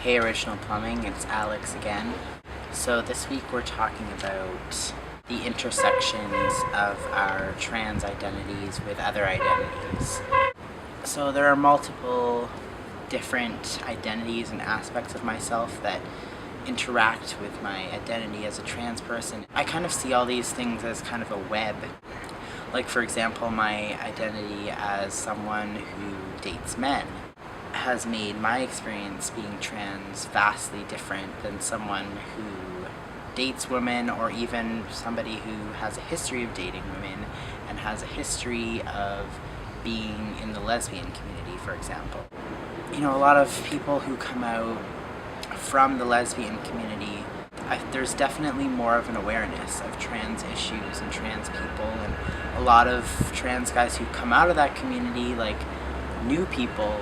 Hey Original Plumbing, it's Alex again. So this week we're talking about the intersections of our trans identities with other identities. So there are multiple different identities and aspects of myself that interact with my identity as a trans person. I kind of see all these things as kind of a web. Like for example, my identity as someone who dates men has made my experience being trans vastly different than someone who dates women, or even somebody who has a history of dating women and has a history of being in the lesbian community, for example. You know, a lot of people who come out from the lesbian community, there's definitely more of an awareness of trans issues and trans people, and a lot of trans guys who come out of that community, like new people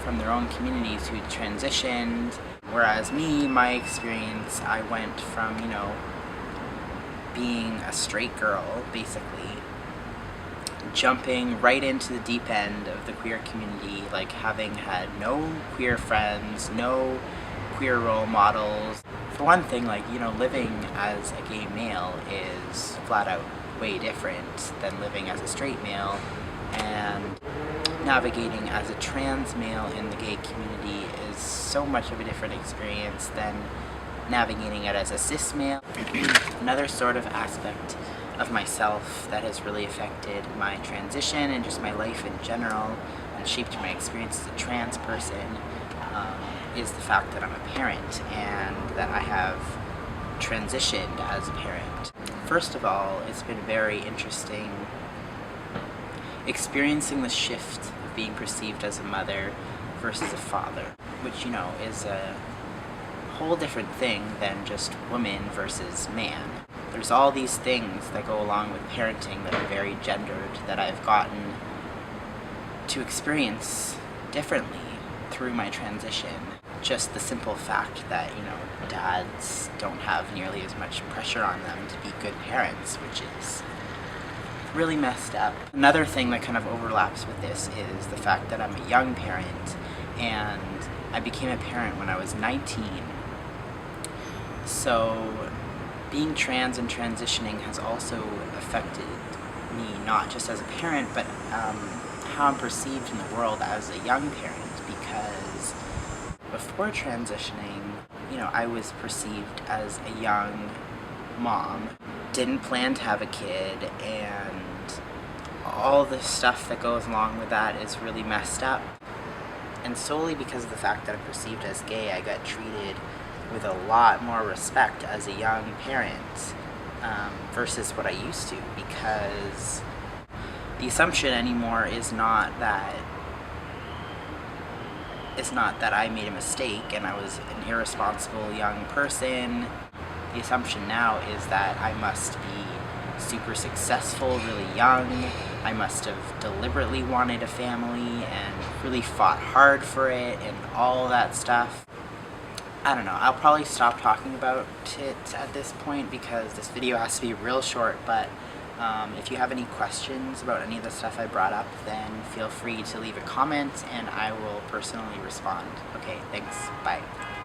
from their own communities who transitioned. Whereas me, my experience, I went from, being a straight girl, basically, jumping right into the deep end of the queer community, like having had no queer friends, no queer role models. For one thing, living as a gay male is flat out way different than living as a straight male, and navigating as a trans male in the gay community is so much of a different experience than navigating it as a cis male. Another sort of aspect of myself that has really affected my transition and just my life in general and shaped my experience as a trans person is the fact that I'm a parent and that I have transitioned as a parent. First of all, it's been very interesting experiencing the shift of being perceived as a mother versus a father, which, is a whole different thing than just woman versus man. There's all these things that go along with parenting that are very gendered that I've gotten to experience differently through my transition. Just the simple fact that, dads don't have nearly as much pressure on them to be good parents, which is really messed up. Another thing that kind of overlaps with this is the fact that I'm a young parent, and I became a parent when I was 19. So being trans and transitioning has also affected me, not just as a parent, but how I'm perceived in the world as a young parent, because before transitioning, I was perceived as a young mom, didn't plan to have a kid, and all the stuff that goes along with that is really messed up. And solely because of the fact that I'm perceived as gay, I got treated with a lot more respect as a young parent versus what I used to, because the assumption anymore is not that I made a mistake and I was an irresponsible young person. The assumption now is that I must be super successful really young. I must have deliberately wanted a family and really fought hard for it and all that stuff. I don't know, I'll probably stop talking about it at this point because this video has to be real short, but if you have any questions about any of the stuff I brought up, then feel free to leave a comment and I will personally respond. Okay, thanks, bye.